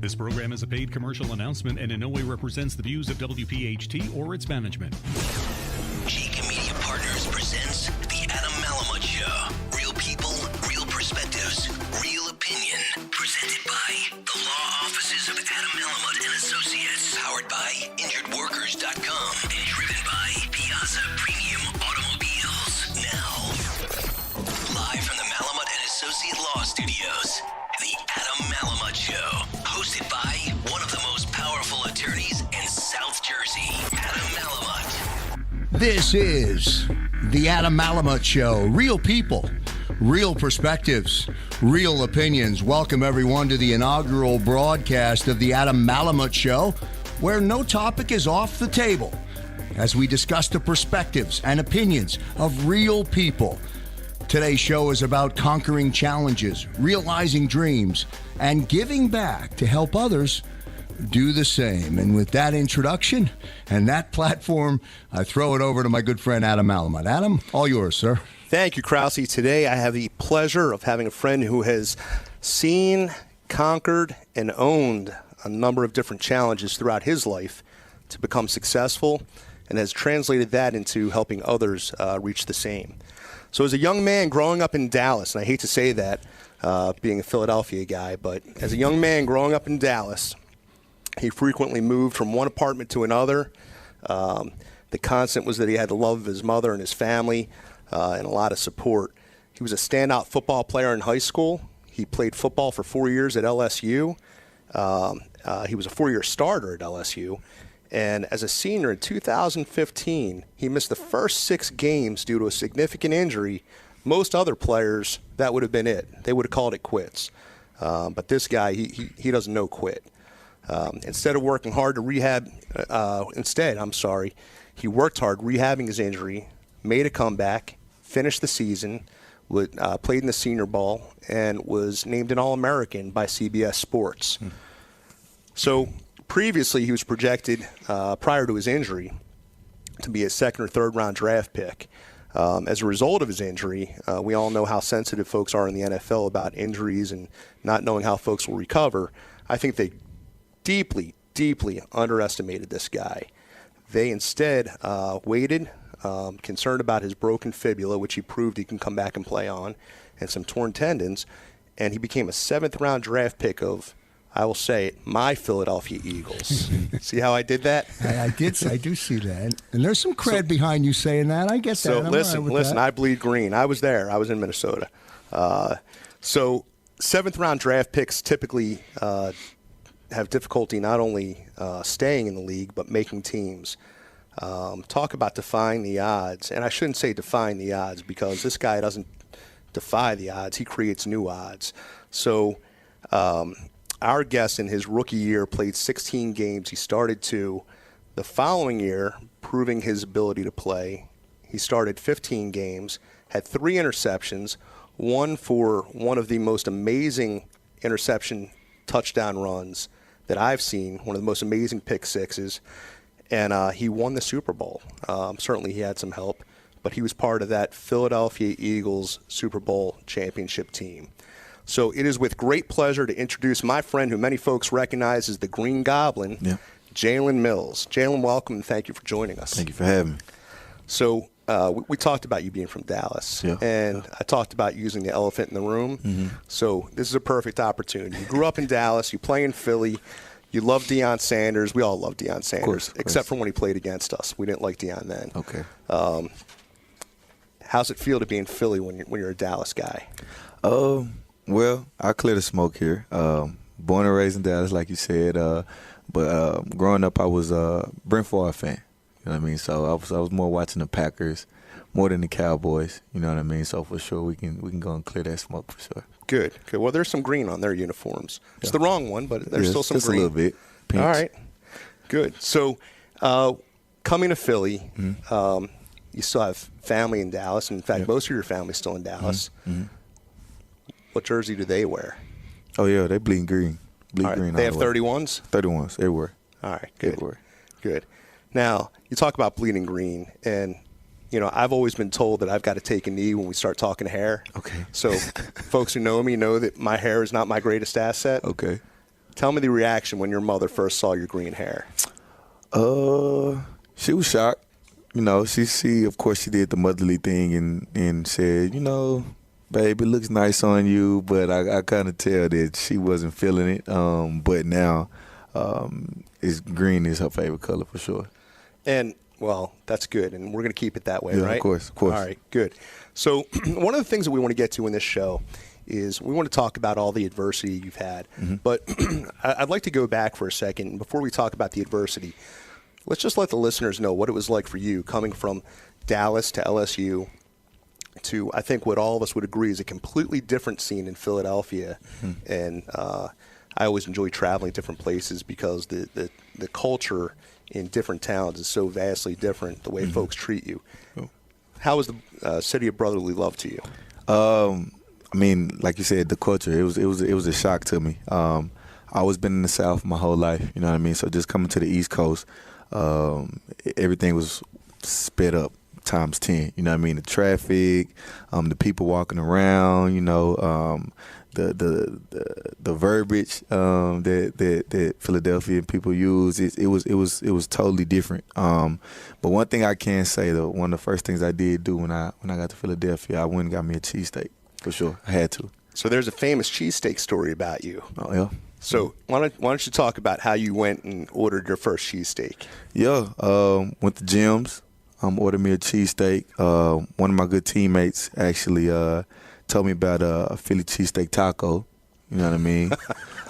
This program is a paid commercial announcement and in no way represents the views of WPHT or its management. Cheek Media Partners presents The Adam Malamut Show. Real people, real perspectives, real opinion. Presented by the law offices of Adam Malamut and Associates. Powered by InjuredWorkers.com and driven by Piazza Premium Automobiles. Now, live from the Malamut and Associate Law Studios, The Adam Malamut Show. Hosted by one of the most powerful attorneys in South Jersey, Adam Malamut. This is the Adam Malamut Show. Real people, real perspectives, real opinions. Welcome, everyone, to the inaugural broadcast of the Adam Malamut Show, where no topic is off the table as we discuss the perspectives and opinions of real people. Today's show is about conquering challenges, realizing dreams, and giving back to help others do the same. And with that introduction and that platform, I throw it over to my good friend Adam Malamut. Adam, all yours, sir. Thank you, Krause. Today I have the pleasure of having a friend who has seen, conquered, and owned a number of different challenges throughout his life to become successful and has translated that into helping others reach the same. So as a young man growing up in Dallas, and I hate to say that, being a Philadelphia guy, but as a young man growing up in Dallas, he frequently moved from one apartment to another. The constant was that he had the love of his mother and his family and a lot of support. He was a standout football player in high school. He played football for 4 years at LSU. He was a 4-year starter at LSU. And as a senior in 2015, he missed the first 6 games due to a significant injury. Most other players, that would have been it. They would have called it quits. But this guy, he doesn't know quit. Instead of working hard to rehab, he worked hard rehabbing his injury, made a comeback, finished the season, played in the Senior Bowl, and was named an All-American by CBS Sports. So previously, he was projected, prior to his injury, to be a second or third round draft pick. As a result of his injury, we all know how sensitive folks are in the NFL about injuries and not knowing how folks will recover. I think they deeply, deeply underestimated this guy. They instead waited, concerned about his broken fibula, which he proved he can come back and play on, and some torn tendons, and he became a 7th round draft pick of, I will say it, my Philadelphia Eagles. See how I did that? I do see that. And there's some cred behind you saying that. I get that. So listen, I bleed green. I was there. I was in Minnesota. So 7th round draft picks typically have difficulty not only staying in the league, but making teams. Talk about defying the odds. And I shouldn't say defying the odds because this guy doesn't defy the odds. He creates new odds. So our guest in his rookie year played 16 games. He started 2. The following year, proving his ability to play, he started 15 games, had 3 interceptions, one for one of the most amazing interception touchdown runs that I've seen, one of the most amazing pick sixes, and he won the Super Bowl. Certainly he had some help, but he was part of that Philadelphia Eagles Super Bowl championship team. So it is with great pleasure to introduce my friend who many folks recognize as the Green Goblin, Jalen Mills. Jalen, welcome, and thank you for joining us. Thank you for having me. So we talked about you being from Dallas, and I talked about using the elephant in the room. So this is a perfect opportunity. You grew up in Dallas. You play in Philly. You love Deion Sanders. We all love Deion Sanders, except for when he played against us. We didn't like Deion then. Okay. How's it feel to be in Philly when you're a Dallas guy? Well, I clear the smoke here. Born and raised in Dallas, like you said. But growing up, I was a Brent Favre fan. You know what I mean? So I was more watching the Packers more than the Cowboys. You know what I mean? So for sure, we can go and clear that smoke for sure. Good. Well, there's some green on their uniforms. It's the wrong one, but there's still some just green. Just a little bit. Pinch. All right. Good. So coming to Philly, you still have family in Dallas. In fact, most of your family's still in Dallas. What jersey do they wear? Oh, yeah, they bleed green. Green. They have 31s? 31s, everywhere. All right, good. Everywhere. Good. Now, you talk about bleeding green, and, you know, I've always been told that I've got to take a knee when we start talking hair. Okay. So folks who know me know that my hair is not my greatest asset. Okay. Tell me the reaction when your mother first saw your green hair. She was shocked. You know, she of course she did the motherly thing and said, you know, babe, it looks nice on you, but I kind of tell that she wasn't feeling it. But now, green is her favorite color for sure. And well, that's good, and we're going to keep it that way, Yeah, right? of course. All right, good. So one of the things that we want to get to in this show is we want to talk about all the adversity you've had. But I'd like to go back for a second. Before we talk about the adversity, let's just let the listeners know what it was like for you coming from Dallas to LSU to, I think, what all of us would agree is a completely different scene in Philadelphia. And I always enjoy traveling different places because the culture in different towns is so vastly different, the way folks treat you. How was the city of brotherly love to you? I mean, like you said, the culture, it was a shock to me. I always been in the South my whole life, you know what I mean? So just coming to the East Coast, everything was sped up times 10, you know what I mean? The traffic, the people walking around, you know, the verbiage that Philadelphia people use, it was totally different. But one thing I can say though, one of the first things I did do when I got to Philadelphia, I went and got me a cheesesteak. For sure, I had to. So there's a famous cheesesteak story about you. Oh yeah. So why don't you talk about how you went and ordered your first cheesesteak? Yeah, went to Jim's, ordered me a cheesesteak. One of my good teammates actually told me about a Philly cheesesteak taco. You know what I mean?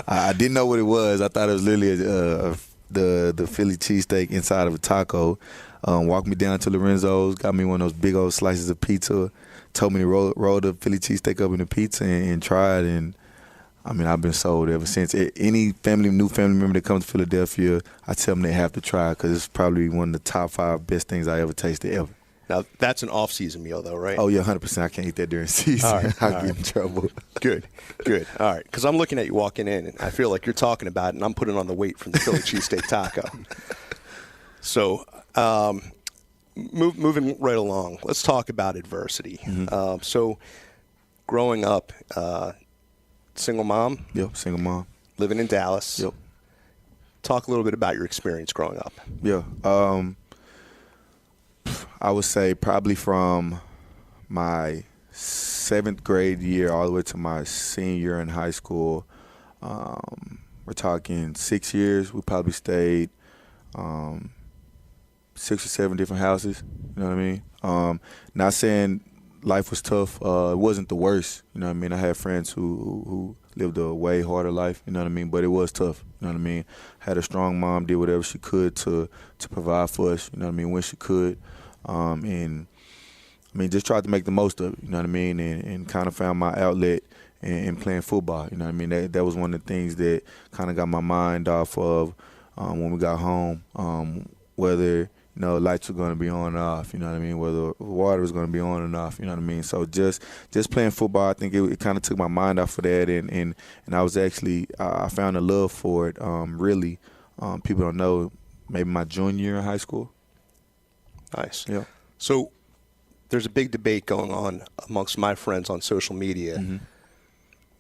I didn't know what it was. I thought it was literally the Philly cheesesteak inside of a taco. Walked me down to Lorenzo's, got me one of those big old slices of pizza. Told me to roll the Philly cheesesteak up in the pizza and try it. And, I mean, I've been sold ever since. Any new family member that comes to Philadelphia, I tell them they have to try it because it's probably one of the top 5 best things I ever tasted ever. Now, that's an off-season meal, though, right? Oh, yeah, 100%. I can't eat that during season. All right, I'll get in trouble. Good. All right, because I'm looking at you walking in, and I feel like you're talking about it, and I'm putting on the weight from the Philly cheesesteak taco. So, moving right along, let's talk about adversity. So, growing up, single mom? Yep, single mom. Living in Dallas? Yep. Talk a little bit about your experience growing up. Yeah. I would say probably from my 7th grade year all the way to my senior year in high school, we're talking 6 years. We probably stayed 6 or 7 different houses. You know what I mean? Not saying life was tough. It wasn't the worst. You know what I mean? I had friends who lived a way harder life. You know what I mean? But it was tough. You know what I mean? Had a strong mom, did whatever she could to provide for us. You know what I mean? When she could. And I mean, just tried to make the most of it, you know what I mean, and kind of found my outlet in playing football, you know what I mean. That was one of the things that kind of got my mind off of when we got home, whether, you know, lights were going to be on or off, you know what I mean, whether water was going to be on or off, you know what I mean. So just playing football, I think it kind of took my mind off of that, and I was actually, I found a love for it, really. People don't know, maybe my junior year in high school. Nice. Yeah. So there's a big debate going on amongst my friends on social media.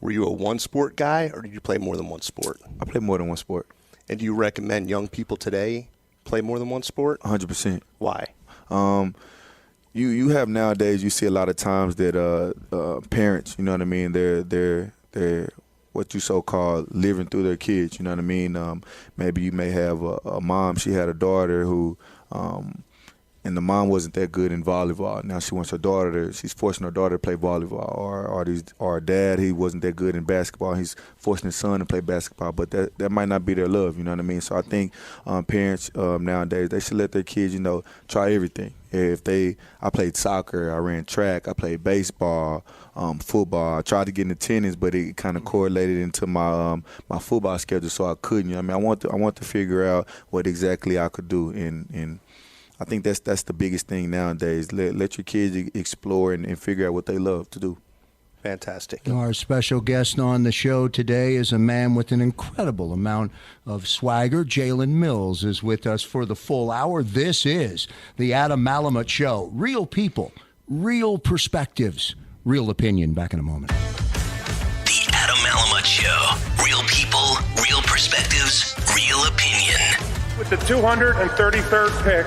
Were you a one-sport guy, or did you play more than one sport? I played more than one sport. And do you recommend young people today play more than one sport? 100%. Why? You have nowadays, you see a lot of times that parents, you know what I mean, they're what you so-called living through their kids, you know what I mean. Maybe you may have a mom, she had a daughter who and the mom wasn't that good in volleyball. Now she wants her daughter she's forcing her daughter to play volleyball. Or dad, he wasn't that good in basketball. He's forcing his son to play basketball. But that might not be their love, you know what I mean? So I think parents nowadays, they should let their kids, you know, try everything. I played soccer, I ran track, I played baseball, football. I tried to get into tennis, but it kind of correlated into my my football schedule, so I couldn't. You know what I mean? I want to figure out what exactly I could do, and I think that's the biggest thing nowadays. Let your kids explore and figure out what they love to do. Fantastic. Our special guest on the show today is a man with an incredible amount of swagger. Jalen Mills is with us for the full hour. This is the Adam Malamut Show. Real people, real perspectives, real opinion. Back in a moment. The Adam Malamut Show. Real people, real perspectives. perspectives, real opinion. With the 233rd pick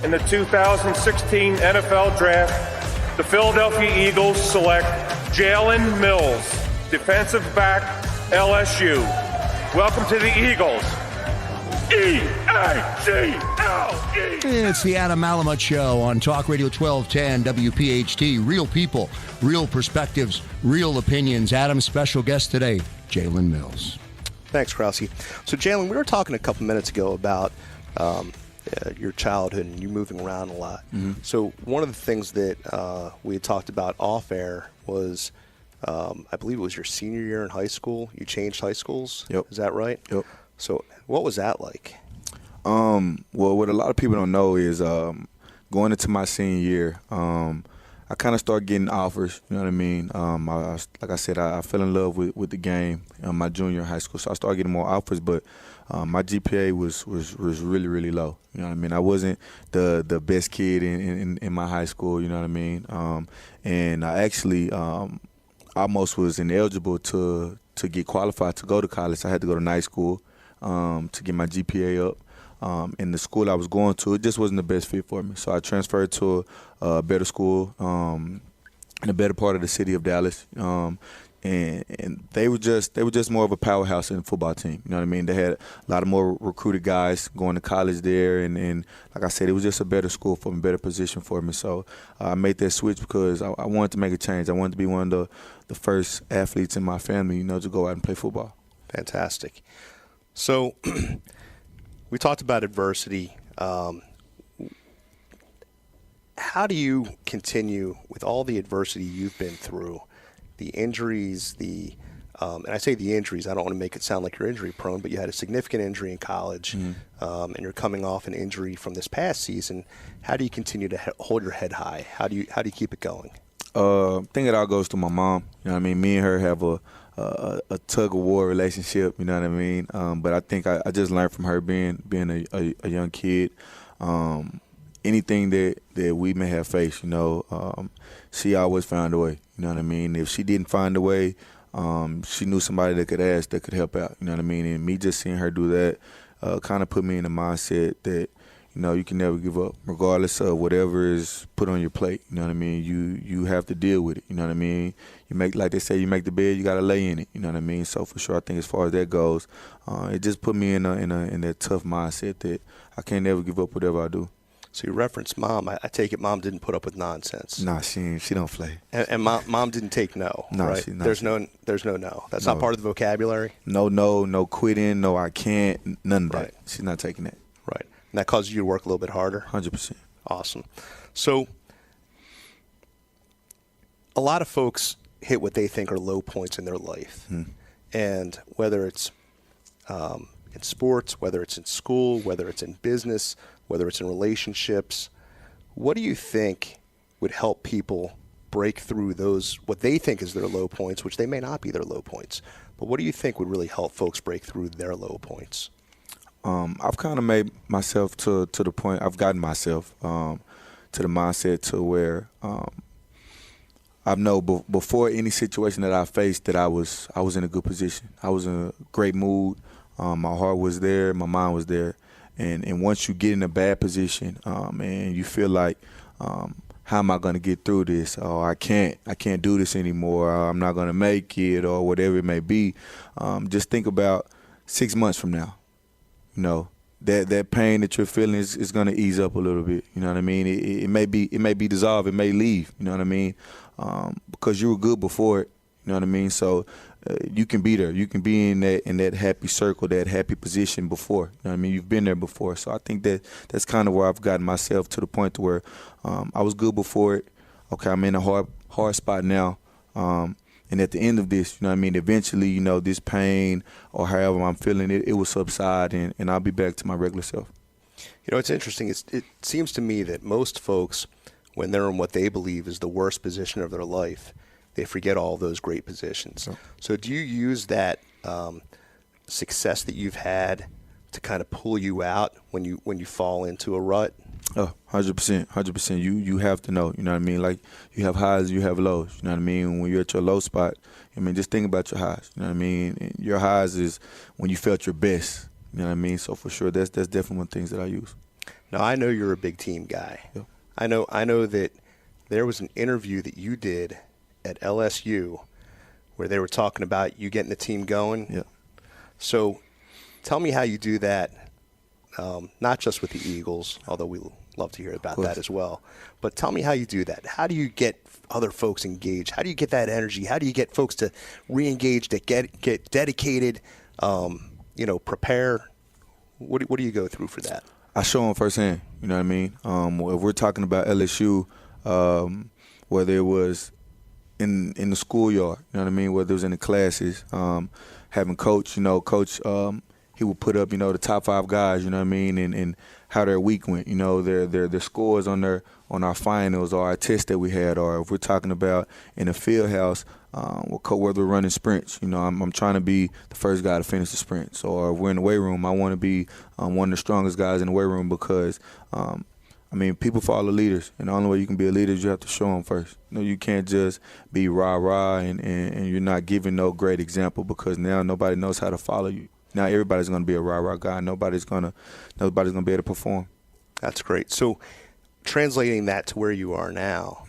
in the 2016 NFL Draft, the Philadelphia Eagles select Jalen Mills, defensive back, LSU. Welcome to the Eagles. E-A-G-L-E. It's the Adam Malamut Show on Talk Radio 1210 WPHT. Real people, real perspectives, real opinions. Adam's special guest today, Jalen Mills. Thanks, Krause. So, Jalen, we were talking a couple minutes ago about your childhood and you moving around a lot. Mm-hmm. So one of the things that we had talked about off air was, I believe it was your senior year in high school. You changed high schools. Yep. Is that right? Yep. So what was that like? Well, what a lot of people don't know is going into my senior year, I kind of started getting offers. You know what I mean? Like I said, I fell in love with the game in my junior in high school, so I started getting more offers. But my GPA was really, really low. You know what I mean? I wasn't the best kid in my high school. You know what I mean? And I actually almost was ineligible to get qualified to go to college. I had to go to night school to get my GPA up. And the school I was going to, it just wasn't the best fit for me. So I transferred to a better school in a better part of the city of Dallas. And they were just more of a powerhouse in the football team. You know what I mean? They had a lot of more recruited guys going to college there. And like I said, it was just a better school for me, better position for me. So I made that switch because I wanted to make a change. I wanted to be one of the first athletes in my family, you know, to go out and play football. Fantastic. So we talked about adversity. How do you continue with all the adversity you've been through, the injuries, and I say the injuries, I don't want to make it sound like you're injury prone, but you had a significant injury in college, and you're coming off an injury from this past season. How do you continue to hold your head high? How do you keep it going? I think it all goes to my mom. You know what I mean? Me and her have a tug-of-war relationship, you know what I mean? But I think I just learned from her being a young kid. Anything that we may have faced, you know, she always found a way, you know what I mean? If she didn't find a way, she knew somebody that could ask, that could help out, you know what I mean? And me just seeing her do that kind of put me in the mindset that, you know, you can never give up, regardless of whatever is put on your plate. You know what I mean? You have to deal with it. You know what I mean? You make, like they say, you make the bed, you got to lay in it. You know what I mean? So for sure, I think as far as that goes, it just put me in that tough mindset that I can't never give up whatever I do. So you referenced mom. I take it mom didn't put up with nonsense. Nah, she don't play. And mom didn't take no. No, right? There's no no. That's not part of the vocabulary. No quitting. No, I can't. None of that. Right. She's not taking that. Right. And that causes you to work a little bit harder? 100%. Awesome. So a lot of folks hit what they think are low points in their life. And whether it's in sports, whether it's in school, whether it's in business, whether it's in relationships, what do you think would help people break through those, what they think is their low points, which they may not be their low points, but what do you think would really help folks break through their low points? I've kind of made myself to the point, I've gotten myself to the mindset to where I know before any situation that I faced that I was in a good position. I was in a great mood. My heart was there. My mind was there. And once you get in a bad position and you feel like, how am I going to get through this? Or I can't do this anymore. Or I'm not going to make it, or whatever it may be. Just think about 6 months from now. You know, that pain that you're feeling is going to ease up a little bit. You know what I mean? It may be dissolved. It may leave. You know what I mean? Because you were good before it. You know what I mean? So you can be there. You can be in that happy circle, that happy position before. You know what I mean? You've been there before. So I think that's kind of where I've gotten myself to the point to where I was good before it. Okay, I'm in a hard spot now. And at the end of this, you know what I mean, eventually, you know, this pain or however I'm feeling, it will subside and I'll be back to my regular self. You know, it's interesting. It seems to me that most folks, when they're in what they believe is the worst position of their life, they forget all those great positions. Oh. So do you use that success that you've had to kind of pull you out when you fall into a rut? Oh, 100%, 100%. You have to know, you know what I mean? Like, you have highs, you have lows, you know what I mean? When you're at your low spot, I mean, just think about your highs, you know what I mean? And your highs is when you felt your best, you know what I mean? So for sure, that's definitely one of the things that I use. Now, I know you're a big team guy. Yep. I know that there was an interview that you did at LSU where they were talking about you getting the team going. Yeah. So tell me how you do that, not just with the Eagles, although we love to hear about that as well. But tell me how you do that. How do you get other folks engaged? How do you get that energy? How do you get folks to re-engage, to get dedicated, prepare? What do you go through for that? I show them firsthand, you know what I mean? If we're talking about LSU, whether it was in the schoolyard, you know what I mean, whether it was in the classes, having coach, he would put up, the top 5 guys, you know what I mean, and how their week went, their scores on our finals or our tests that we had, or if we're talking about in the field house, whether we're running sprints, I'm trying to be the first guy to finish the sprints. Or if we're in the weight room, I want to be one of the strongest guys in the weight room because, people follow leaders, and the only way you can be a leader is you have to show them first. You can't just be rah-rah and you're not giving no great example, because now nobody knows how to follow you. Now everybody's going to be a rah-rah guy. Nobody's going to be able to perform. That's great. So translating that to where you are now,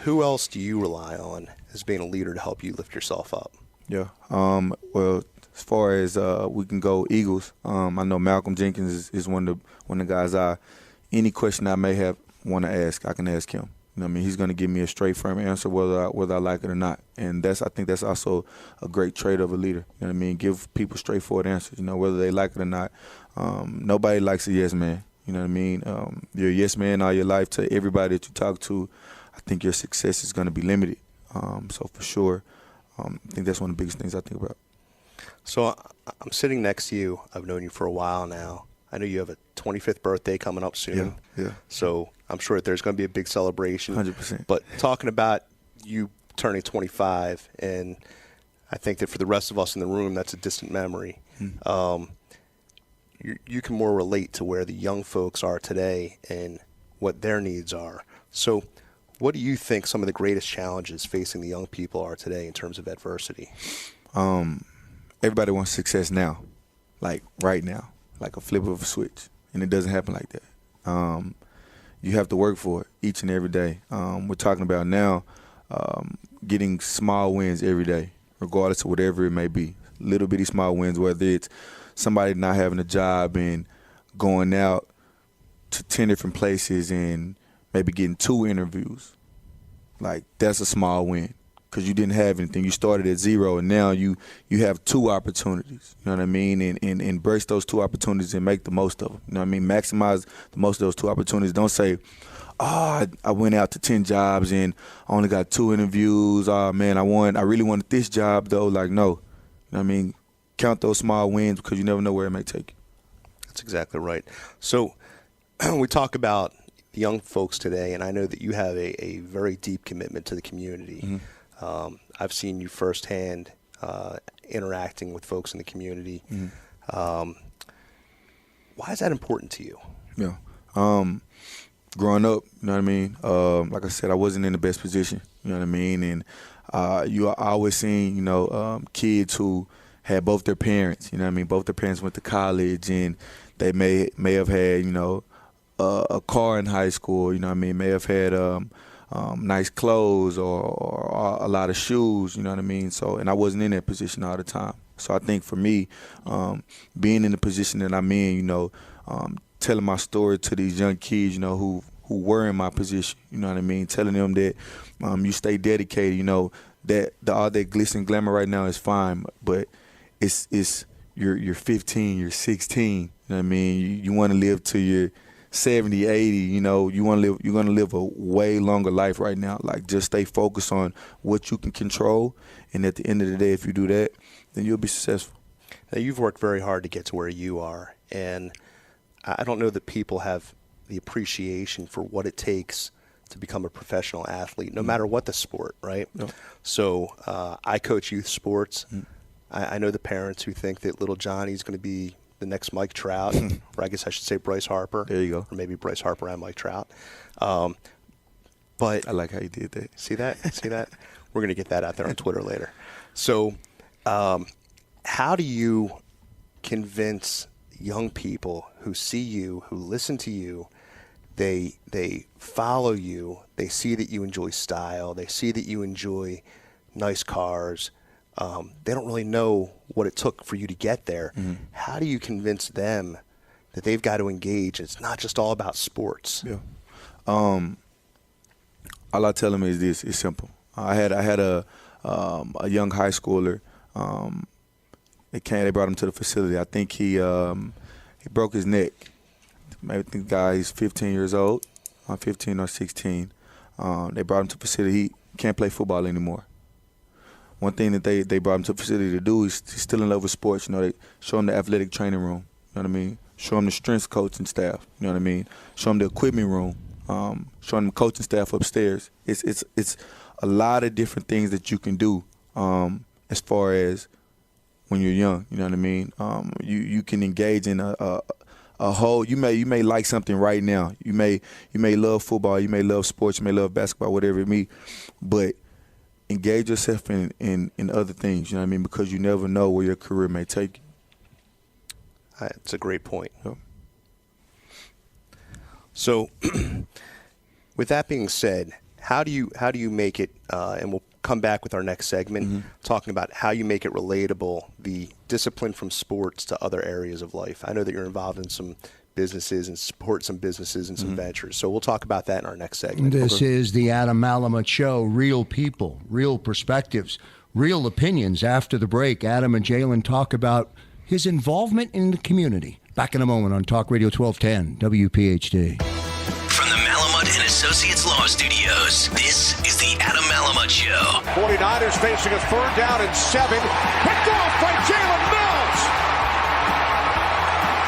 who else do you rely on as being a leader to help you lift yourself up? Yeah. Well, as far as we can go Eagles, I know Malcolm Jenkins is one of the guys any question I may have want to ask, I can ask him. He's going to give me a straight, firm answer whether I like it or not. And I think that's also a great trait of a leader. You know what I mean? Give people straightforward answers, whether they like it or not. Nobody likes a yes man. You know what I mean? You're a yes man all your life to everybody that you talk to. I think your success is going to be limited. So for sure, I think that's one of the biggest things I think about. So I'm sitting next to you. I've known you for a while now. I know you have a 25th birthday coming up soon. Yeah. So I'm sure that there's going to be a big celebration. 100%. But talking about you turning 25, and I think that for the rest of us in the room, that's a distant memory. You can more relate to where the young folks are today and what their needs are. So what do you think some of the greatest challenges facing the young people are today in terms of adversity? Everybody wants success now, like right now, like a flip of a switch, and it doesn't happen like that. You have to work for it each and every day. We're talking about now getting small wins every day, regardless of whatever it may be. Little bitty small wins, whether it's somebody not having a job and going out to 10 different places and maybe getting 2 interviews. Like, that's a small win because you didn't have anything. You started at 0, and now you have 2 opportunities. You know what I mean? And embrace those 2 opportunities and make the most of them. You know what I mean? Maximize the most of those 2 opportunities. Don't say, I went out to 10 jobs and I only got 2 interviews. Oh, man, I really wanted this job, though. Like, no. You know what I mean? Count those small wins because you never know where it may take you. That's exactly right. So we talk about the young folks today, and I know that you have a very deep commitment to the community. I've seen you firsthand interacting with folks in the community. Why is that important to you? Yeah. Growing up, you know what I mean? Like I said, I wasn't in the best position, you know what I mean? And I always seen, kids who had both their parents, you know what I mean? Both their parents went to college, and they may have had, a car in high school, you know what I mean? May have had nice clothes or a lot of shoes, you know what I mean? So, and I wasn't in that position all the time. So I think for me, being in the position that I'm in, telling my story to these young kids, who were in my position, you know what I mean? Telling them that you stay dedicated, that all that glitz and glamour right now is fine, but it's you're 15, you're 16, you know what I mean? You want to live till you're 70, 80, you're going to live a way longer life right now. Like, just stay focused on what you can control, and at the end of the day, if you do that, then you'll be successful. Now, you've worked very hard to get to where you are, and I don't know that people have the appreciation for what it takes to become a professional athlete, no matter what the sport, right? No. So I coach youth sports. I know the parents who think that little Johnny's going to be the next Mike Trout, or I guess I should say Bryce Harper. There you go. Or maybe Bryce Harper and Mike Trout. But I like how you did that. See that? See that? We're going to get that out there on Twitter later. So how do you convince young people who see you, who listen to you, they follow you, they see that you enjoy style, they see that you enjoy nice cars, they don't really know what it took for you to get there. Mm-hmm. How do you convince them that they've got to engage? It's not just all about sports. Yeah. All I tell them is this: it's simple. I had a young high schooler. They brought him to the facility. I think he broke his neck. I think the guy is 15 years old, 15 or 16. They brought him to the facility. He can't play football anymore. One thing that they brought him to the facility to do is he's still in love with sports. You know, they show him the athletic training room. You know what I mean? Show him the strength coaching staff. You know what I mean? Show him the equipment room. Show him the coaching staff upstairs. It's a lot of different things that you can do as far as when you're young. You know what I mean? You can engage in a whole. You may like something right now. You may love football. You may love sports. You may love basketball. Whatever it may, but engage yourself in other things. You know what I mean? Because you never know where your career may take you. It's a great point. Yep. So, with that being said, how do you make it? And we'll come back with our next segment, talking about how you make it relatable, the discipline from sports to other areas of life. I know that you're involved in some businesses and support some businesses and some ventures. So we'll talk about that in our next segment. This is the Adam Malamut Show. Real people, real perspectives, real opinions. After the break, Adam and Jalen talk about his involvement in the community. Back in a moment on Talk Radio 1210, WPHT. From the Malamut and Associates Law Studios, this is the Adam Malamut Show. 49ers facing a 3rd down and 7. Picked off by Jalen Mills.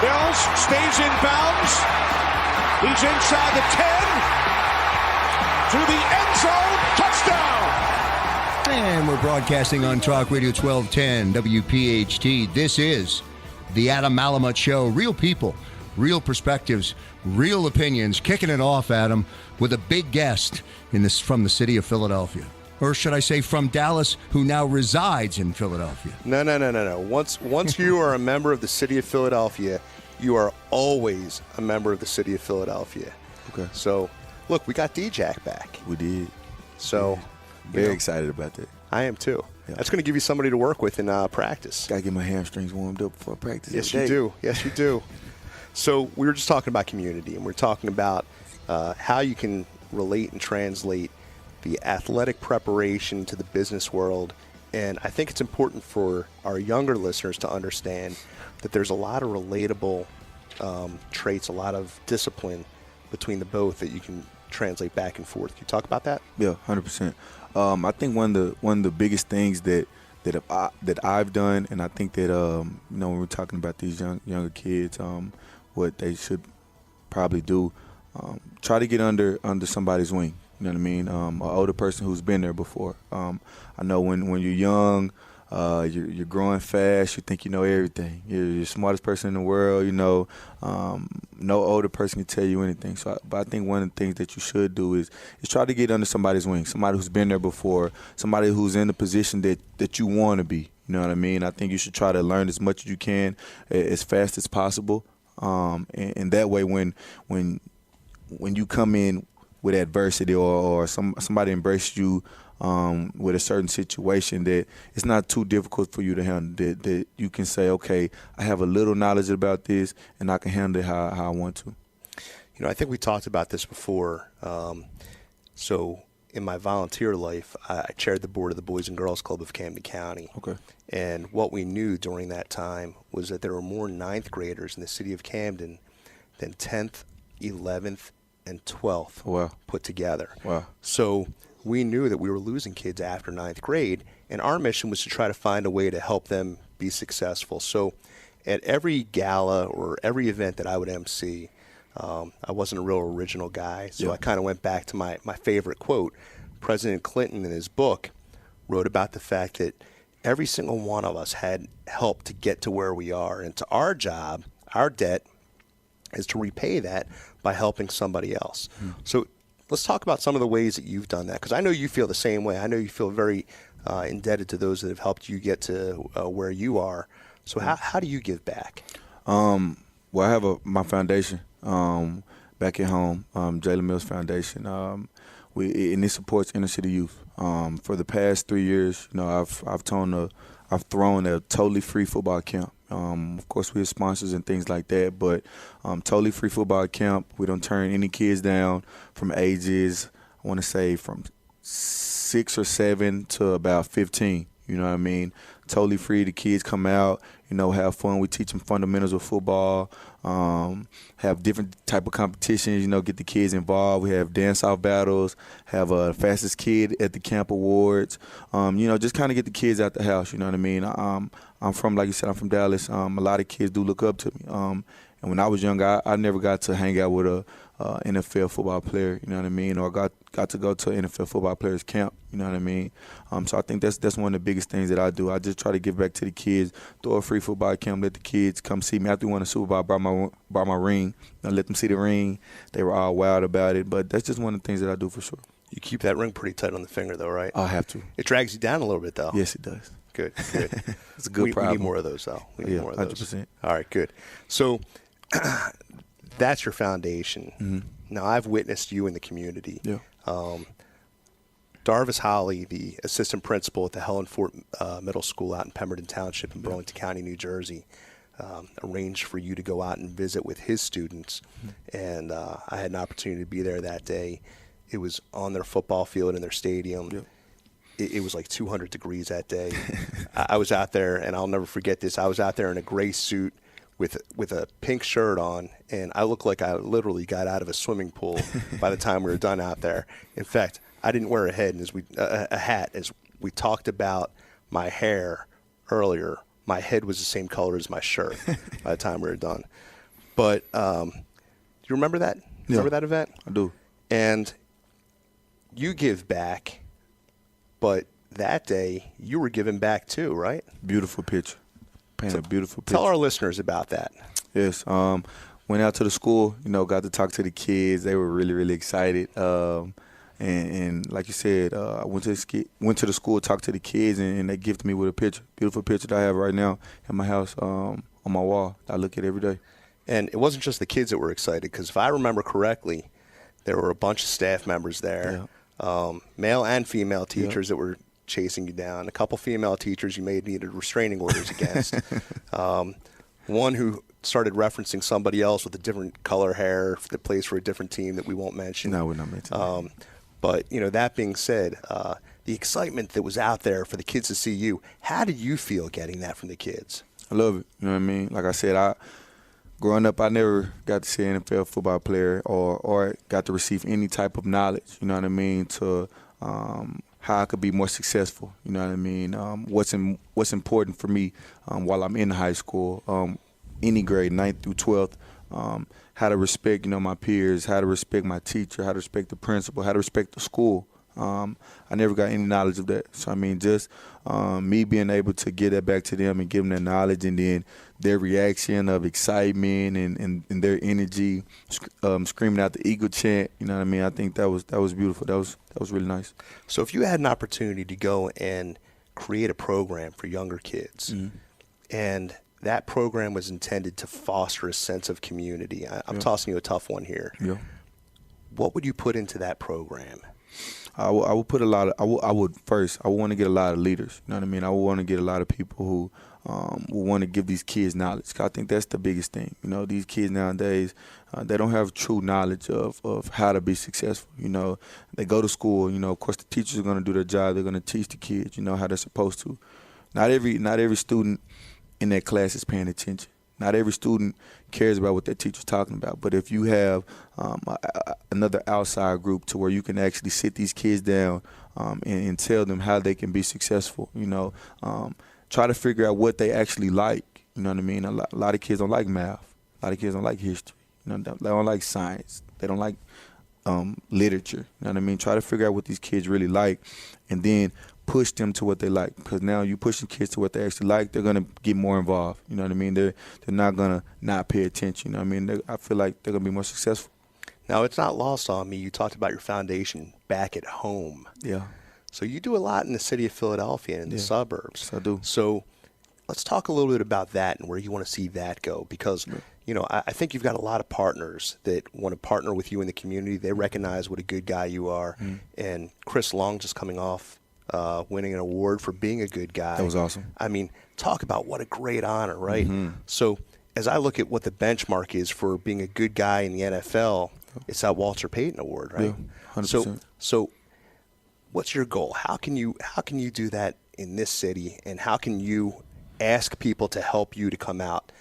Mills stays in bounds. He's inside the 10. To the end zone. Touchdown. And we're broadcasting on Talk Radio 1210, WPHT. This is the Adam Malamut Show. Real people, real perspectives, real opinions. Kicking it off, Adam, with a big guest from the city of Philadelphia. Or should I say from Dallas, who now resides in Philadelphia. No. Once you are a member of the city of Philadelphia, you are always a member of the city of Philadelphia. Okay. So, look, we got D-Jack back. We did. So, Very excited about that. I am too. Yeah. That's going to give you somebody to work with in practice. Gotta get my hamstrings warmed up before practice. Yes, you do. Yes, you do. So we were just talking about community, and we're talking about how you can relate and translate the athletic preparation to the business world. And I think it's important for our younger listeners to understand that there's a lot of relatable traits, a lot of discipline between the both that you can translate back and forth. Can you talk about that? Yeah, 100%. I think one of the biggest things that I've done, and I think that when we're talking about these younger kids, what they should probably do, try to get under somebody's wing. You know what I mean? An older person who's been there before. I know when you're young, you're growing fast. You think you know everything. You're the smartest person in the world. You know, no older person can tell you anything. But I think one of the things that you should do is try to get under somebody's wing. Somebody who's been there before. Somebody who's in the position that you want to be. You know what I mean? I think you should try to learn as much as you can, as fast as possible. And that way, when you come in with adversity or somebody embraces you with a certain situation, that it's not too difficult for you to handle, that you can say, okay, I have a little knowledge about this and I can handle it how I want to. You know, I think we talked about this before. So in my volunteer life, I chaired the board of the Boys and Girls Club of Camden County. Okay. And what we knew during that time was that there were more 9th graders in the city of Camden than 10th, 11th, and 12th put together. Wow. So we knew that we were losing kids after 9th grade, and our mission was to try to find a way to help them be successful. So at every gala or every event that I would MC, I wasn't a real original guy, so I kind of went back to my favorite quote. President Clinton in his book wrote about the fact that every single one of us had helped to get to where we are. And to our job, our debt is to repay that by helping somebody else. So let's talk about some of the ways that you've done that, because I know you feel the same way. I know you feel very indebted to those that have helped you get to where you are. So how do you give back? Well, I have my foundation back at home, Jalen Mills Foundation. And it supports inner city youth. For the past 3 years, I've thrown a totally free football camp. Of course, we have sponsors and things like that, but totally free football camp. We don't turn any kids down from ages, I want to say from 6 or 7 to about 15. You know what I mean? Totally free. The kids come out, have fun. We teach them fundamentals of football, have different type of competitions, get the kids involved. We have dance-off battles, have a fastest kid at the camp awards, just kind of get the kids out the house, you know what I mean? I'm from, like you said, I'm from Dallas. A lot of kids do look up to me. And when I was young, I never got to hang out with a NFL football player, you know what I mean, or got to go to an NFL football players camp, you know what I mean. So I think that's one of the biggest things that I do. I just try to give back to the kids, throw a free football camp, let the kids come see me. After we won a Super Bowl, I brought my ring, let them see the ring. They were all wild about it, but that's just one of the things that I do for sure. You keep that ring pretty tight on the finger, though, right? I have to. It drags you down a little bit, though. Yes, it does. Good. It's a good problem. We need more of those, though. We need more of those. 100%. All right, good. So that's your foundation. Mm-hmm. Now, I've witnessed you in the community. Yeah. Darvis Holly, the assistant principal at the Helen Fort Middle School out in Pemberton Township in Burlington County, New Jersey, arranged for you to go out and visit with his students. And I had an opportunity to be there that day. It was on their football field in their stadium. Yep. It was like 200 degrees that day. I was out there, and I'll never forget this. I was out there in a gray suit with a pink shirt on, and I looked like I literally got out of a swimming pool by the time we were done out there. In fact, I didn't wear a hat. As we talked about my hair earlier, my head was the same color as my shirt by the time we were done. But do you remember that? Remember that event? I do. And you give back, but that day you were giving back too, right? Beautiful picture. Paint a beautiful picture. Tell our listeners about that. Yes. Went out to the school, got to talk to the kids. They were really, really excited. And like you said, I went to the school, talked to the kids, and they gifted me with a picture, beautiful picture that I have right now in my house on my wall. I look at every day. And it wasn't just the kids that were excited, because if I remember correctly, there were a bunch of staff members there, male and female teachers that were chasing you down. A couple female teachers you may have needed restraining orders against. One who started referencing somebody else with a different color hair that plays for a different team that we won't mention. No, we're not mentioning. But, that being said, the excitement that was out there for the kids to see you, how did you feel getting that from the kids? I love it. You know what I mean? Like I said, growing up, I never got to see an NFL football player or got to receive any type of knowledge, you know what I mean, to how I could be more successful, you know what I mean, what's important for me while I'm in high school, any grade, 9th through 12th, how to respect, my peers, how to respect my teacher, how to respect the principal, how to respect the school. I never got any knowledge of that. So, just me being able to get that back to them and give them that knowledge, and then their reaction of excitement and their energy, screaming out the Eagle chant, you know what I mean? I think that was beautiful. That was really nice. So if you had an opportunity to go and create a program for younger kids, and that program was intended to foster a sense of community, I'm tossing you a tough one here. Yeah. What would you put into that program? I would put a lot of. I would want to get a lot of leaders. You know what I mean? I would want to get a lot of people who will want to give these kids knowledge. 'Cause I think that's the biggest thing. These kids nowadays, they don't have true knowledge of how to be successful. They go to school. Of course, the teachers are going to do their job. They're going to teach the kids, how they're supposed to. Not every student in that class is paying attention. Not every student cares about what their teacher's talking about. But if you have another outside group to where you can actually sit these kids down and tell them how they can be successful, try to figure out what they actually like. You know what I mean? A lot of kids don't like math. A lot of kids don't like history. They don't like science. They don't like literature. You know what I mean? Try to figure out what these kids really like, and then push them to what they like, because now you're pushing kids to what they actually like. They're going to get more involved. You know what I mean? They're not going to not pay attention. You know what I mean? I feel like they're going to be more successful. Now, it's not lost on me. You talked about your foundation back at home. Yeah. So you do a lot in the city of Philadelphia and in the suburbs. Yes, I do. So let's talk a little bit about that and where you want to see that go, because you know, I think you've got a lot of partners that want to partner with you in the community. They recognize what a good guy you are. And Chris Long just coming off winning an award for being a good guy. That was awesome. I mean, talk about what a great honor, right? So as I look at what the benchmark is for being a good guy in the NFL, it's that Walter Payton Award, right? Yeah, 100%. So what's your goal? How can you do that in this city, and how can you ask people to help you to come out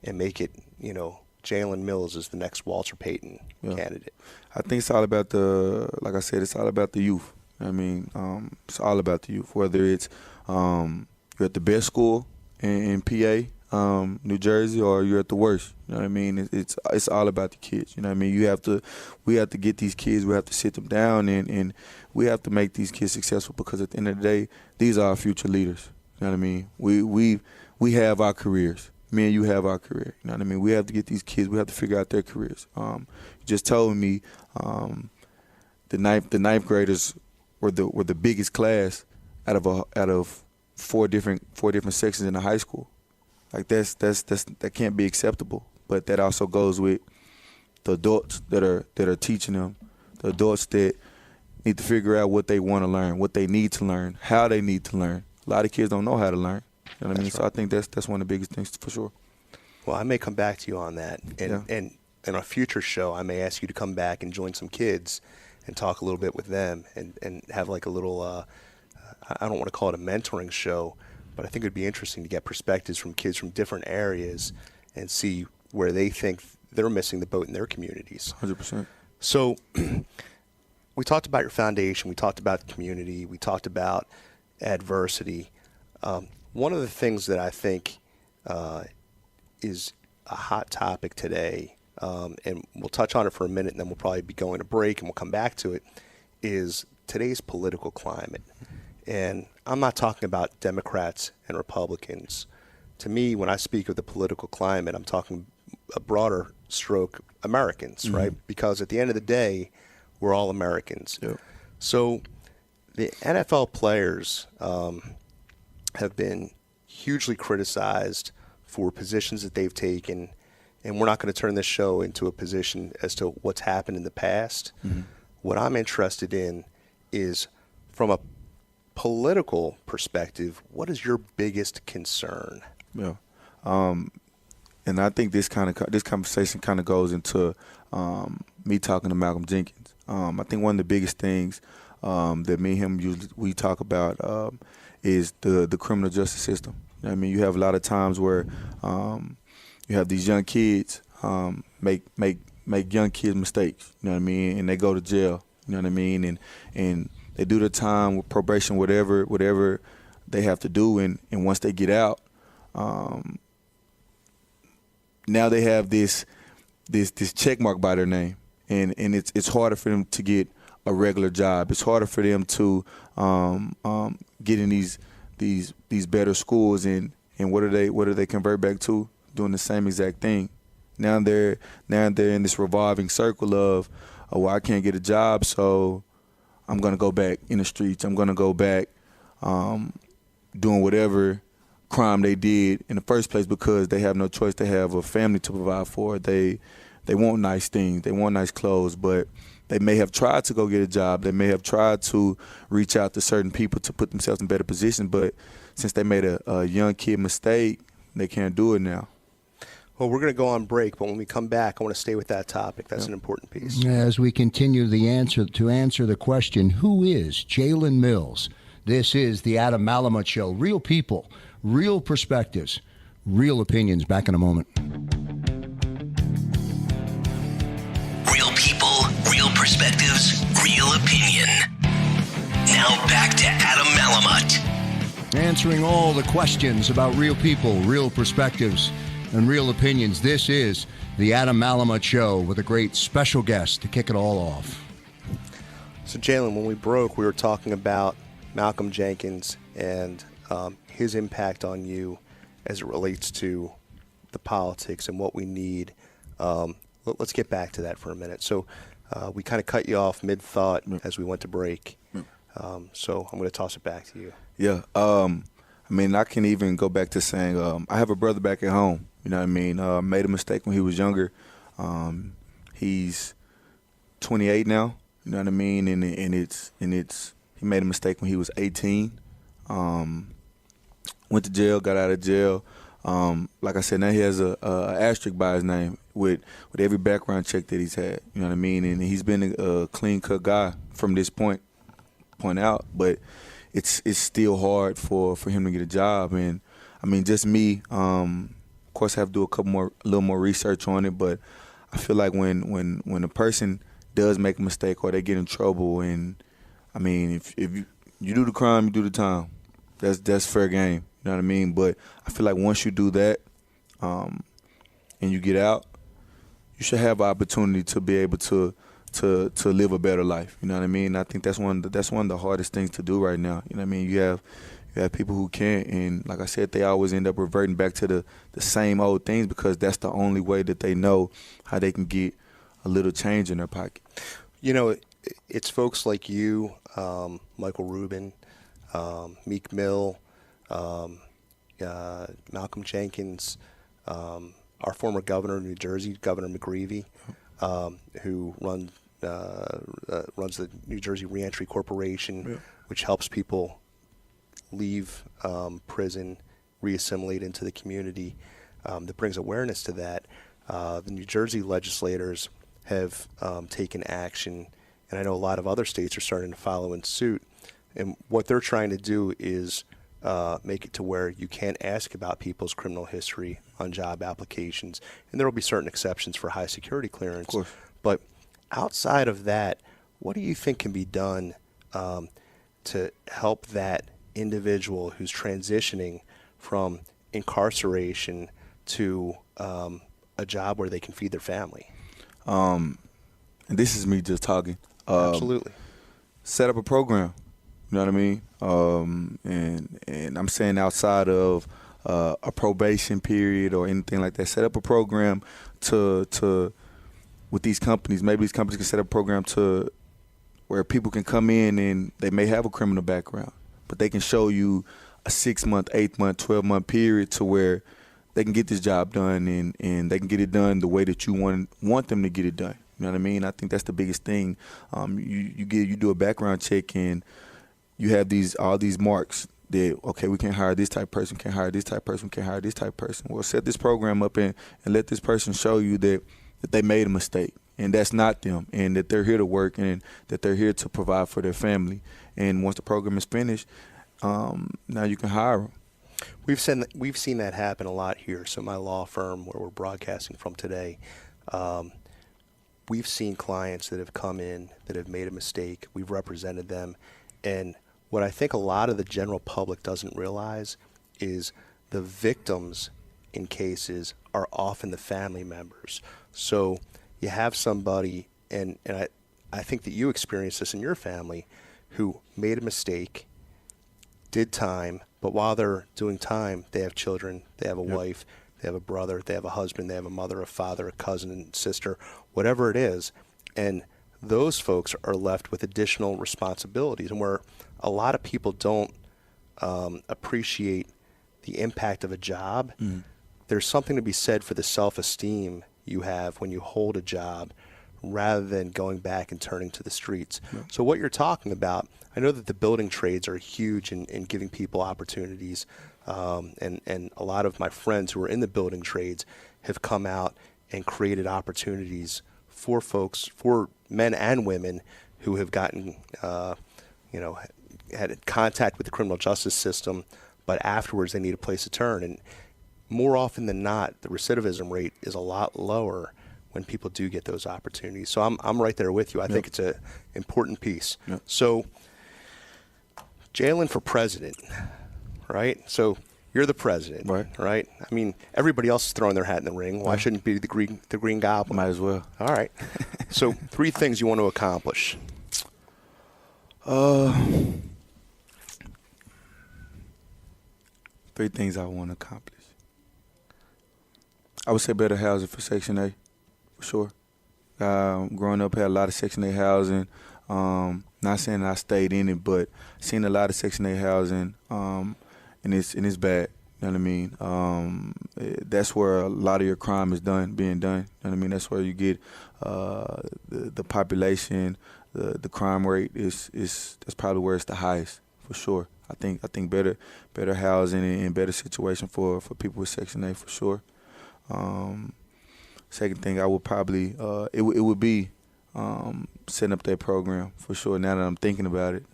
and make it, you know, Jalen Mills is the next Walter Payton candidate? I think it's all about like I said, it's all about the youth. I mean, it's all about the youth, whether it's you're at the best school in PA, New Jersey, or you're at the worst. You know what I mean? It's all about the kids. You know what I mean? We have to get these kids. We have to sit them down, and we have to make these kids successful, because at the end of the day, these are our future leaders. You know what I mean? We have our careers. Me and you have our career. You know what I mean? We have to get these kids. We have to figure out their careers. You just told me the ninth graders were the biggest class out of four different sections in the high school. Like that can't be acceptable. But that also goes with the adults that are teaching them, the adults that need to figure out what they want to learn, what they need to learn, how they need to learn. A lot of kids don't know how to learn. You know what I mean? Right. So I think that's one of the biggest things for sure. Well, I may come back to you on that. And in a future show, I may ask you to come back and join some kids and talk a little bit with them and have like a little, I don't want to call it a mentoring show, but I think it would be interesting to get perspectives from kids from different areas and see where they think they're missing the boat in their communities. 100%. So we talked about your foundation. We talked about the community. We talked about adversity. One of the things that I think is a hot topic today, and we'll touch on it for a minute, and then we'll probably be going to break, and we'll come back to it, is today's political climate. And I'm not talking about Democrats and Republicans. To me, when I speak of the political climate, I'm talking a broader stroke, Americans, right? Because at the end of the day, we're all Americans. Yep. So the NFL players have been hugely criticized for positions that they've taken, and we're not going to turn this show into a position as to what's happened in the past. What I'm interested in is, from a political perspective, what is your biggest concern? Yeah, and I think this conversation kind of goes into me talking to Malcolm Jenkins. I think one of the biggest things that me and him we talk about is the criminal justice system. You know what I mean? You have a lot of times where you have these young kids make young kids mistakes. You know what I mean? And they go to jail. You know what I mean? And they do the time with probation, whatever they have to do, and once they get out, now they have this check mark by their name, and it's harder for them to get a regular job. It's harder for them to get in these better schools, and what do they convert back to? Doing the same exact thing. Now they're in this revolving circle of, oh, well, I can't get a job, so I'm gonna go back in the streets. I'm gonna go back doing whatever crime they did in the first place, because they have no choice. They have a family to provide for. They want nice things. They want nice clothes, but they may have tried to go get a job. They may have tried to reach out to certain people to put themselves in better position, but since they made a young kid mistake, they can't do it now. Well, we're going to go on break, but when we come back, I want to stay with that topic. That's an important piece. As we continue to answer the question, who is Jalen Mills? This is the Adam Malamut Show. Real people, real perspectives, real opinions. Back in a moment. Real people, real perspectives, real opinion. Now back to Adam Malamut. Answering all the questions about real people, real perspectives, and real opinions. This is the Adam Malamut Show with a great special guest to kick it all off. So, Jalen, when we broke, we were talking about Malcolm Jenkins and his impact on you as it relates to the politics and what we need. Let's get back to that for a minute. So we kind of cut you off mid-thought as we went to break. So I'm going to toss it back to you. Yeah. I mean, I can even go back to saying I have a brother back at home. You know what I mean? Made a mistake when he was younger. He's 28 now. You know what I mean? And he made a mistake when he was 18. Went to jail, got out of jail. Like I said, now he has a asterisk by his name with every background check that he's had. You know what I mean? And he's been a clean-cut guy from this point out. But it's still hard for him to get a job. And, I mean, just me, of course I have to do a little more research on it. But I feel like when a person does make a mistake or they get in trouble, and, I mean, if you do the crime, you do the time. That's fair game. You know what I mean? But I feel like once you do that and you get out, you should have an opportunity to be able to live a better life. You know what I mean? I think that's one of the hardest things to do right now. You know what I mean? You have people who can't, and like I said, they always end up reverting back to the same old things because that's the only way that they know how they can get a little change in their pocket. You know, it's folks like you, Michael Rubin, Meek Mill, Malcolm Jenkins, our former governor of New Jersey, Governor McGreevey, who runs the New Jersey Reentry Corporation, which helps people leave prison, reassimilate into the community. That brings awareness to that. The New Jersey legislators have taken action, and I know a lot of other states are starting to follow in suit. And what they're trying to do is make it to where you can't ask about people's criminal history on job applications. And there will be certain exceptions for high security clearance. Of course. But outside of that, what do you think can be done to help that individual who's transitioning from incarceration to a job where they can feed their family? And this is me just talking. Absolutely. Set up a program. You know what I mean? And I'm saying outside of a probation period or anything like that, set up a program to with these companies. Maybe these companies can set up a program to where people can come in and they may have a criminal background, but they can show you a 6-month, 8-month, 12-month period to where they can get this job done and they can get it done the way that you want them to get it done. You know what I mean? I think that's the biggest thing. You do a background check and you have all these marks that, okay, we can't hire this type of person, can't hire this type of person, can't hire this type of person. Well, set this program up and let this person show you that they made a mistake and that's not them and that they're here to work and that they're here to provide for their family. And once the program is finished, now you can hire them. We've seen that happen a lot here. So my law firm, where we're broadcasting from today, we've seen clients that have come in that have made a mistake. We've represented them. And what I think a lot of the general public doesn't realize is the victims in cases are often the family members. So you have somebody, and I think that you experienced this in your family, who made a mistake, did time, but while they're doing time, they have children, they have a wife, they have a brother, they have a husband, they have a mother, a father, a cousin, and sister, whatever it is. And those folks are left with additional responsibilities, and where a lot of people don't appreciate the impact of a job, there's something to be said for the self-esteem you have when you hold a job rather than going back and turning to the streets. So what you're talking about, I know that the building trades are huge in giving people opportunities, and a lot of my friends who are in the building trades have come out and created opportunities for folks, for men and women who have gotten, had contact with the criminal justice system, but afterwards they need a place to turn. And more often than not, the recidivism rate is a lot lower when people do get those opportunities. So I'm right there with you. I think it's an important piece. So Jalen for president, right? So you're the president, right? I mean, everybody else is throwing their hat in the ring. Why shouldn't it be the Green Goblin? Might as well. All right. So 3 things you want to accomplish. 3 things I want to accomplish. I would say better housing for Section A, for sure. Growing up, had a lot of Section A housing. Not saying that I stayed in it, but seen a lot of Section A housing, and it's bad. You know what I mean? That's where a lot of your crime is being done. You know what I mean? That's where you get the population, the crime rate that's probably where it's the highest, for sure. I think better housing and better situation for people with Section A, for sure. Second thing, I would probably it would be setting up that program, for sure. Now that I'm thinking about it,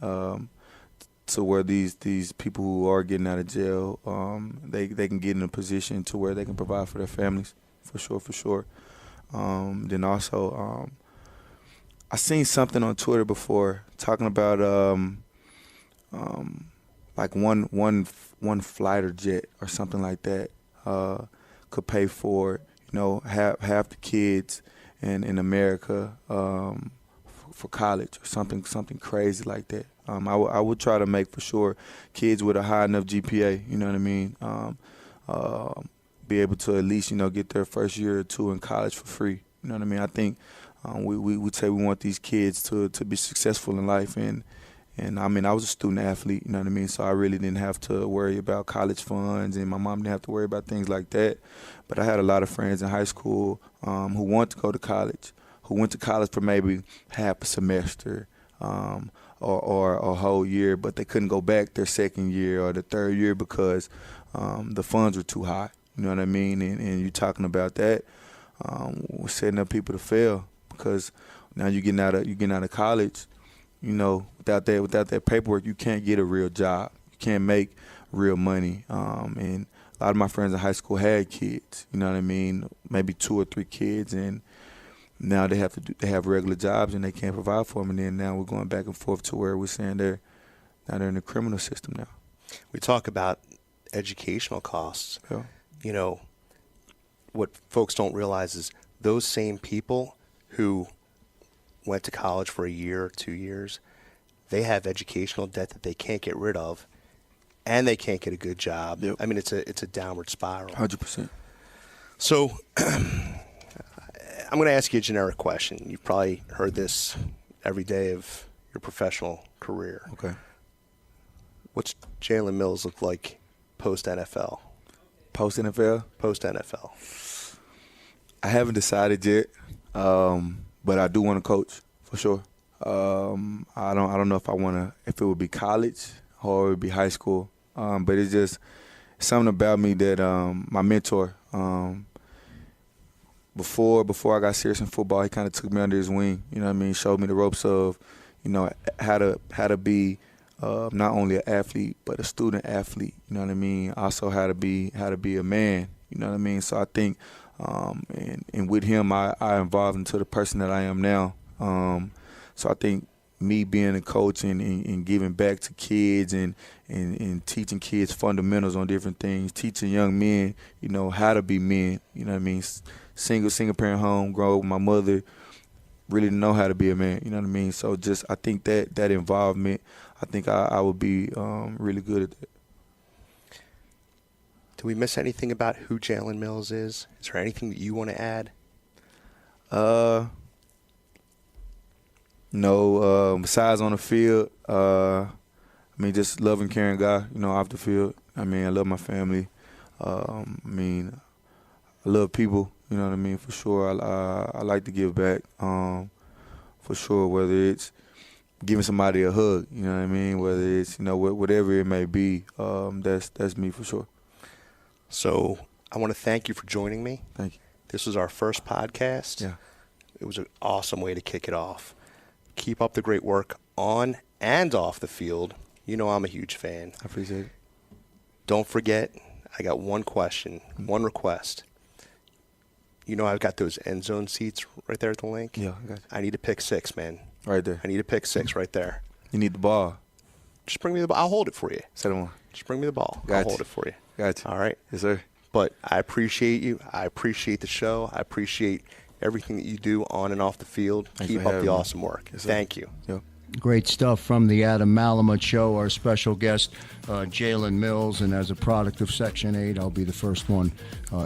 to where these people who are getting out of jail, they can get in a position to where they can provide for their families, for sure. Then also, I seen something on Twitter before talking about like one flight or jet or something like that could pay for, half the kids in America for college or something crazy like that. I would try to make, for sure, kids with a high enough GPA, you know what I mean, be able to at least, get their first year or two in college for free. You know what I mean? I think we would say we want these kids to be successful in life. And I mean, I was a student athlete, you know what I mean? So I really didn't have to worry about college funds, and my mom didn't have to worry about things like that. But I had a lot of friends in high school who wanted to go to college, who went to college for maybe half a semester or a whole year, but they couldn't go back their second year or the third year because the funds were too high. You know what I mean? And you're talking about that. We're setting up people to fail because now you're getting out of college. Without that paperwork, you can't get a real job. You can't make real money. And a lot of my friends in high school had kids. You know what I mean? Maybe 2 or 3 kids, and now they have regular jobs and they can't provide for them. And then now we're going back and forth to where we're saying they're in the criminal system now. We talk about educational costs. Yeah. What folks don't realize is those same people who went to college for a year or 2 years, they have educational debt that they can't get rid of, and they can't get a good job. Yep. I mean, it's a downward spiral. 100%. So I'm going to ask you a generic question. You've probably heard this every day of your professional career. Okay. What's Jalen Mills look like post-NFL? Post-NFL? Post-NFL. I haven't decided yet, but I do want to coach, for sure. I don't know if it would be college or it would be high school, but it's just something about me that my mentor, before I got serious in football, he kind of took me under his wing. You know what I mean? Showed me the ropes of, how to be not only an athlete but a student athlete. You know what I mean? Also how to be a man. You know what I mean? So I think, and with him, I evolved into the person that I am now. So I think me being a coach and giving back to kids and teaching kids fundamentals on different things, teaching young men, how to be men. You know what I mean? Single parent home, grow up with my mother, really know how to be a man. You know what I mean? So just I think that involvement, I think I would be really good at that. Do we miss anything about who Jalen Mills is? Is there anything that you want to add? No. Besides on the field, just loving, caring guy. Off the field. I love my family. I love people. You know what I mean? For sure. I like to give back. For sure. Whether it's giving somebody a hug. You know what I mean? Whether it's whatever it may be. That's me for sure. So I want to thank you for joining me. Thank you. This was our first podcast. Yeah. It was an awesome way to kick it off. Keep up the great work on and off the field. I'm a huge fan. I appreciate it. Don't forget, I got one question, one request. I've got those end zone seats right there at the link. Yeah, I got you. I need a pick 6, man. Right there. I need a pick 6 right there. You need the ball. Just bring me the ball. I'll hold it for you. Set them on. Just bring me the ball. Got I'll you. hold it for you. Got you. All right. Yes, sir. But I appreciate you. I appreciate the show. I appreciate everything that you do on and off the field. Thanks Keep for up having the me. awesome work. Yes, sir. Thank you. Yep. Great stuff from the Adam Malamut Show. Our special guest, Jalen Mills. And as a product of Section 8, I'll be the first one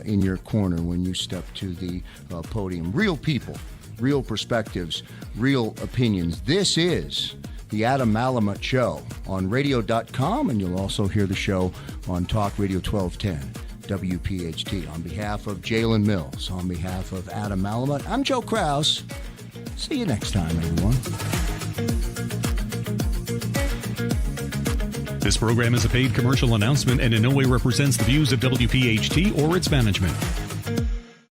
in your corner when you step to the podium. Real people, real perspectives, real opinions. This is the Adam Malamut Show on radio.com, and you'll also hear the show on Talk Radio 1210. WPHT. On behalf of Jalen Mills, on behalf of Adam Malamut, I'm Joe Krause. See you next time, everyone. This program is a paid commercial announcement and in no way represents the views of WPHT or its management.